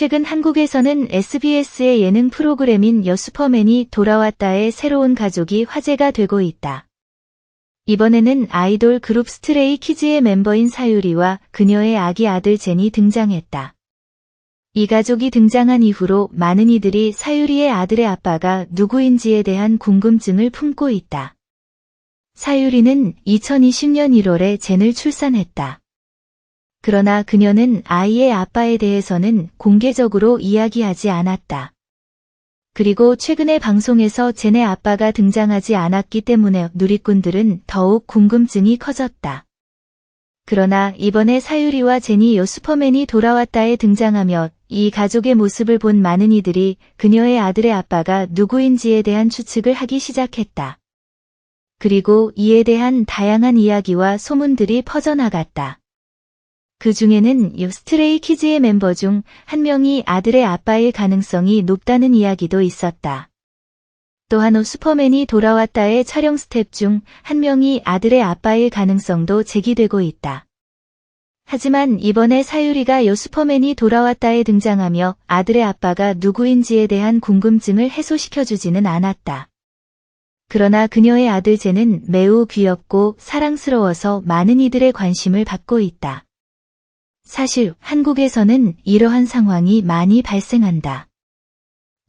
최근 한국에서는 SBS의 예능 프로그램인 여슈퍼맨이 돌아왔다의 새로운 가족이 화제가 되고 있다. 이번에는 아이돌 그룹 스트레이 키즈의 멤버인 사유리와 그녀의 아기 아들 젠이 등장했다. 이 가족이 등장한 이후로 많은 이들이 사유리의 아들의 아빠가 누구인지에 대한 궁금증을 품고 있다. 사유리는 2020년 1월에 젠을 출산했다. 그러나 그녀는 아이의 아빠에 대해서는 공개적으로 이야기하지 않았다. 그리고 최근에 방송에서 젠의 아빠가 등장하지 않았기 때문에 누리꾼들은 더욱 궁금증이 커졌다. 그러나 이번에 사유리와 젠이 여슈퍼맨이 돌아왔다에 등장하며 이 가족의 모습을 본 많은 이들이 그녀의 아들의 아빠가 누구인지에 대한 추측을 하기 시작했다. 그리고 이에 대한 다양한 이야기와 소문들이 퍼져나갔다. 그 중에는 스트레이 키즈의 멤버 중 한 명이 아들의 아빠일 가능성이 높다는 이야기도 있었다. 또한 슈퍼맨이 돌아왔다의 촬영 스텝 중 한 명이 아들의 아빠일 가능성도 제기되고 있다. 하지만 이번에 사유리가 여슈퍼맨이 돌아왔다에 등장하며 아들의 아빠가 누구인지에 대한 궁금증을 해소시켜주지는 않았다. 그러나 그녀의 아들 젠은 매우 귀엽고 사랑스러워서 많은 이들의 관심을 받고 있다. 사실 한국에서는 이러한 상황이 많이 발생한다.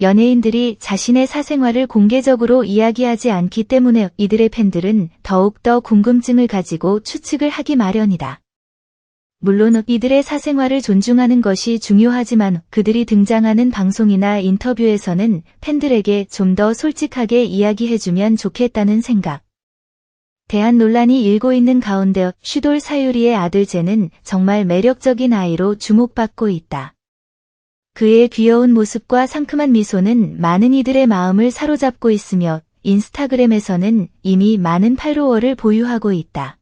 연예인들이 자신의 사생활을 공개적으로 이야기하지 않기 때문에 이들의 팬들은 더욱더 궁금증을 가지고 추측을 하기 마련이다. 물론 이들의 사생활을 존중하는 것이 중요하지만 그들이 등장하는 방송이나 인터뷰에서는 팬들에게 좀 더 솔직하게 이야기해주면 좋겠다는 생각. 대한 논란이 일고 있는 가운데 슈돌 사유리의 아들 젠은 정말 매력적인 아이로 주목받고 있다. 그의 귀여운 모습과 상큼한 미소는 많은 이들의 마음을 사로잡고 있으며 인스타그램에서는 이미 많은 팔로워를 보유하고 있다.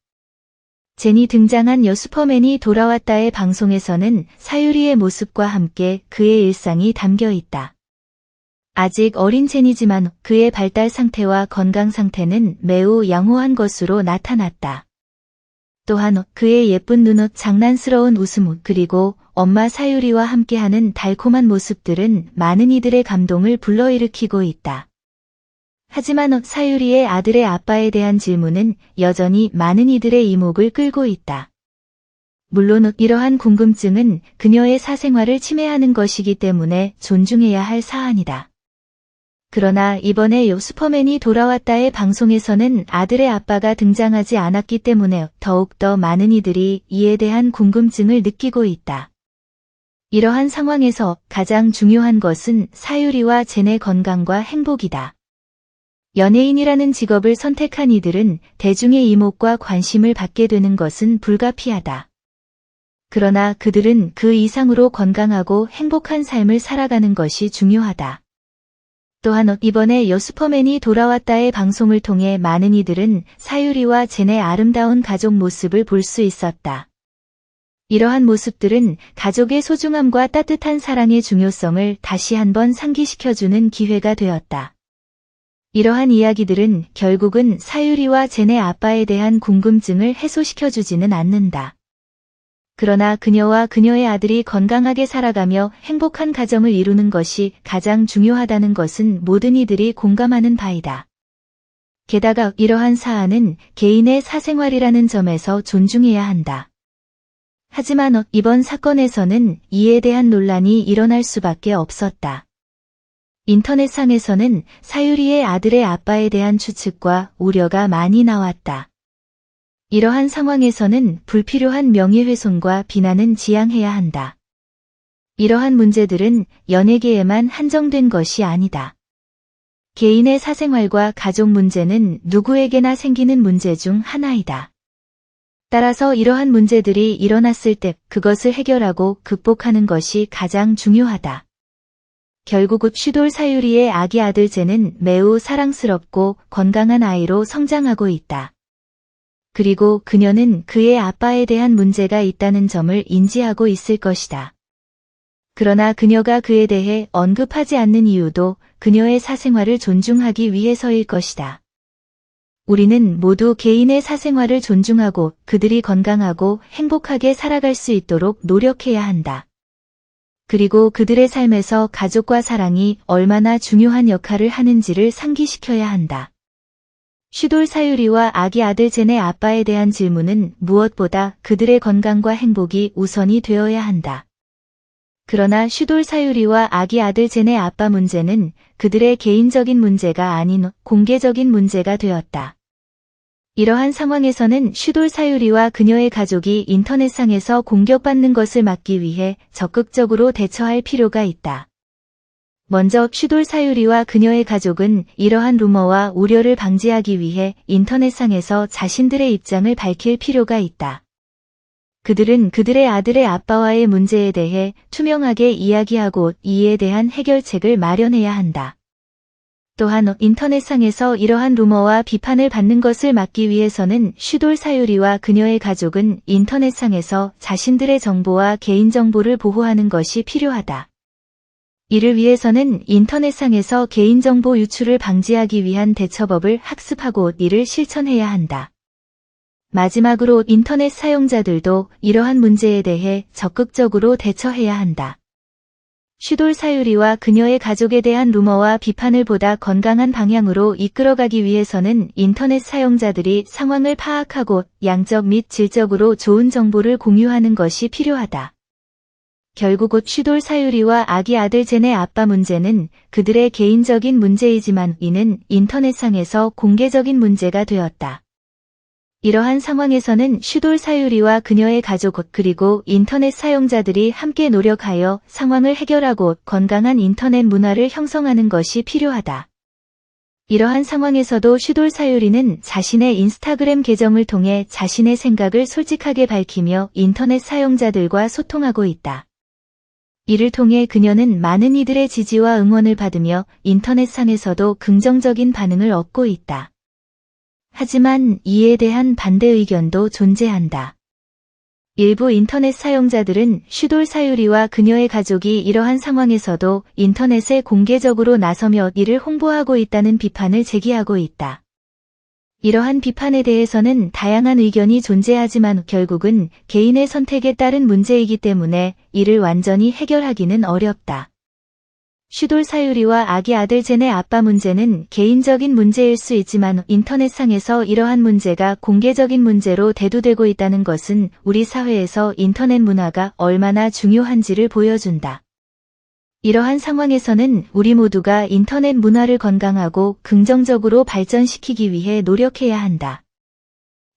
젠이 등장한 여슈퍼맨이 돌아왔다의 방송에서는 사유리의 모습과 함께 그의 일상이 담겨 있다. 아직 어린 젠이지만 그의 발달 상태와 건강 상태는 매우 양호한 것으로 나타났다. 또한 그의 예쁜 눈웃, 장난스러운 웃음, 그리고 엄마 사유리와 함께하는 달콤한 모습들은 많은 이들의 감동을 불러일으키고 있다. 하지만 사유리의 아들의 아빠에 대한 질문은 여전히 많은 이들의 이목을 끌고 있다. 물론 이러한 궁금증은 그녀의 사생활을 침해하는 것이기 때문에 존중해야 할 사안이다. 그러나 이번에 여슈퍼맨이 돌아왔다의 방송에서는 아들의 아빠가 등장하지 않았기 때문에 더욱더 많은 이들이 이에 대한 궁금증을 느끼고 있다. 이러한 상황에서 가장 중요한 것은 사유리와 젠의 건강과 행복이다. 연예인이라는 직업을 선택한 이들은 대중의 이목과 관심을 받게 되는 것은 불가피하다. 그러나 그들은 그 이상으로 건강하고 행복한 삶을 살아가는 것이 중요하다. 또한 이번에 여슈퍼맨이 돌아왔다의 방송을 통해 많은 이들은 사유리와 젠의 아름다운 가족 모습을 볼 수 있었다. 이러한 모습들은 가족의 소중함과 따뜻한 사랑의 중요성을 다시 한번 상기시켜주는 기회가 되었다. 이러한 이야기들은 결국은 사유리와 젠의 아빠에 대한 궁금증을 해소시켜주지는 않는다. 그러나 그녀와 그녀의 아들이 건강하게 살아가며 행복한 가정을 이루는 것이 가장 중요하다는 것은 모든 이들이 공감하는 바이다. 게다가 이러한 사안은 개인의 사생활이라는 점에서 존중해야 한다. 하지만 이번 사건에서는 이에 대한 논란이 일어날 수밖에 없었다. 인터넷상에서는 사유리의 아들의 아빠에 대한 추측과 우려가 많이 나왔다. 이러한 상황에서는 불필요한 명예훼손과 비난은 지양해야 한다. 이러한 문제들은 연예계에만 한정된 것이 아니다. 개인의 사생활과 가족 문제는 누구에게나 생기는 문제 중 하나이다. 따라서 이러한 문제들이 일어났을 때 그것을 해결하고 극복하는 것이 가장 중요하다. 결국 슈돌 사유리의 아기 아들 젠은 매우 사랑스럽고 건강한 아이로 성장하고 있다. 그리고 그녀는 그의 아빠에 대한 문제가 있다는 점을 인지하고 있을 것이다. 그러나 그녀가 그에 대해 언급하지 않는 이유도 그녀의 사생활을 존중하기 위해서일 것이다. 우리는 모두 개인의 사생활을 존중하고 그들이 건강하고 행복하게 살아갈 수 있도록 노력해야 한다. 그리고 그들의 삶에서 가족과 사랑이 얼마나 중요한 역할을 하는지를 상기시켜야 한다. 슈돌 사유리와 아기 아들 젠의 아빠에 대한 질문은 무엇보다 그들의 건강과 행복이 우선이 되어야 한다. 그러나 슈돌 사유리와 아기 아들 젠의 아빠 문제는 그들의 개인적인 문제가 아닌 공개적인 문제가 되었다. 이러한 상황에서는 슈돌 사유리와 그녀의 가족이 인터넷상에서 공격받는 것을 막기 위해 적극적으로 대처할 필요가 있다. 먼저 슈돌 사유리와 그녀의 가족은 이러한 루머와 우려를 방지하기 위해 인터넷상에서 자신들의 입장을 밝힐 필요가 있다. 그들은 그들의 아들의 아빠와의 문제에 대해 투명하게 이야기하고 이에 대한 해결책을 마련해야 한다. 또한 인터넷상에서 이러한 루머와 비판을 받는 것을 막기 위해서는 슈돌 사유리와 그녀의 가족은 인터넷상에서 자신들의 정보와 개인정보를 보호하는 것이 필요하다. 이를 위해서는 인터넷상에서 개인정보 유출을 방지하기 위한 대처법을 학습하고 이를 실천해야 한다. 마지막으로 인터넷 사용자들도 이러한 문제에 대해 적극적으로 대처해야 한다. 슈돌 사유리와 그녀의 가족에 대한 루머와 비판을 보다 건강한 방향으로 이끌어가기 위해서는 인터넷 사용자들이 상황을 파악하고 양적 및 질적으로 좋은 정보를 공유하는 것이 필요하다. 결국 슈돌 사유리와 아기 아들 젠의 아빠 문제는 그들의 개인적인 문제이지만 이는 인터넷상에서 공개적인 문제가 되었다. 이러한 상황에서는 슈돌 사유리와 그녀의 가족 그리고 인터넷 사용자들이 함께 노력하여 상황을 해결하고 건강한 인터넷 문화를 형성하는 것이 필요하다. 이러한 상황에서도 슈돌 사유리는 자신의 인스타그램 계정을 통해 자신의 생각을 솔직하게 밝히며 인터넷 사용자들과 소통하고 있다. 이를 통해 그녀는 많은 이들의 지지와 응원을 받으며 인터넷상에서도 긍정적인 반응을 얻고 있다. 하지만 이에 대한 반대 의견도 존재한다. 일부 인터넷 사용자들은 슈돌 사유리와 그녀의 가족이 이러한 상황에서도 인터넷에 공개적으로 나서며 이를 홍보하고 있다는 비판을 제기하고 있다. 이러한 비판에 대해서는 다양한 의견이 존재하지만 결국은 개인의 선택에 따른 문제이기 때문에 이를 완전히 해결하기는 어렵다. 슈돌 사유리와 아기 아들 젠의 아빠 문제는 개인적인 문제일 수 있지만 인터넷상에서 이러한 문제가 공개적인 문제로 대두되고 있다는 것은 우리 사회에서 인터넷 문화가 얼마나 중요한지를 보여준다. 이러한 상황에서는 우리 모두가 인터넷 문화를 건강하고 긍정적으로 발전시키기 위해 노력해야 한다.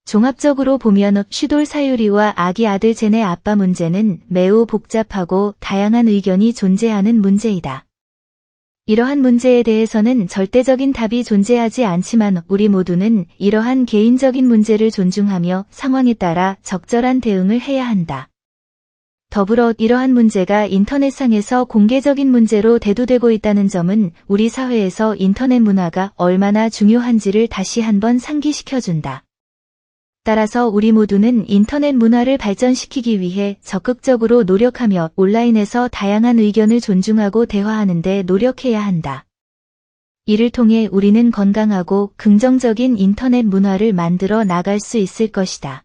종합적으로 보면 슈돌 사유리와 아기 아들 젠의 아빠 문제는 매우 복잡하고 다양한 의견이 존재하는 문제이다. 이러한 문제에 대해서는 절대적인 답이 존재하지 않지만 우리 모두는 이러한 개인적인 문제를 존중하며 상황에 따라 적절한 대응을 해야 한다. 더불어 이러한 문제가 인터넷상에서 공개적인 문제로 대두되고 있다는 점은 우리 사회에서 인터넷 문화가 얼마나 중요한지를 다시 한번 상기시켜준다. 따라서 우리 모두는 인터넷 문화를 발전시키기 위해 적극적으로 노력하며 온라인에서 다양한 의견을 존중하고 대화하는 데 노력해야 한다. 이를 통해 우리는 건강하고 긍정적인 인터넷 문화를 만들어 나갈 수 있을 것이다.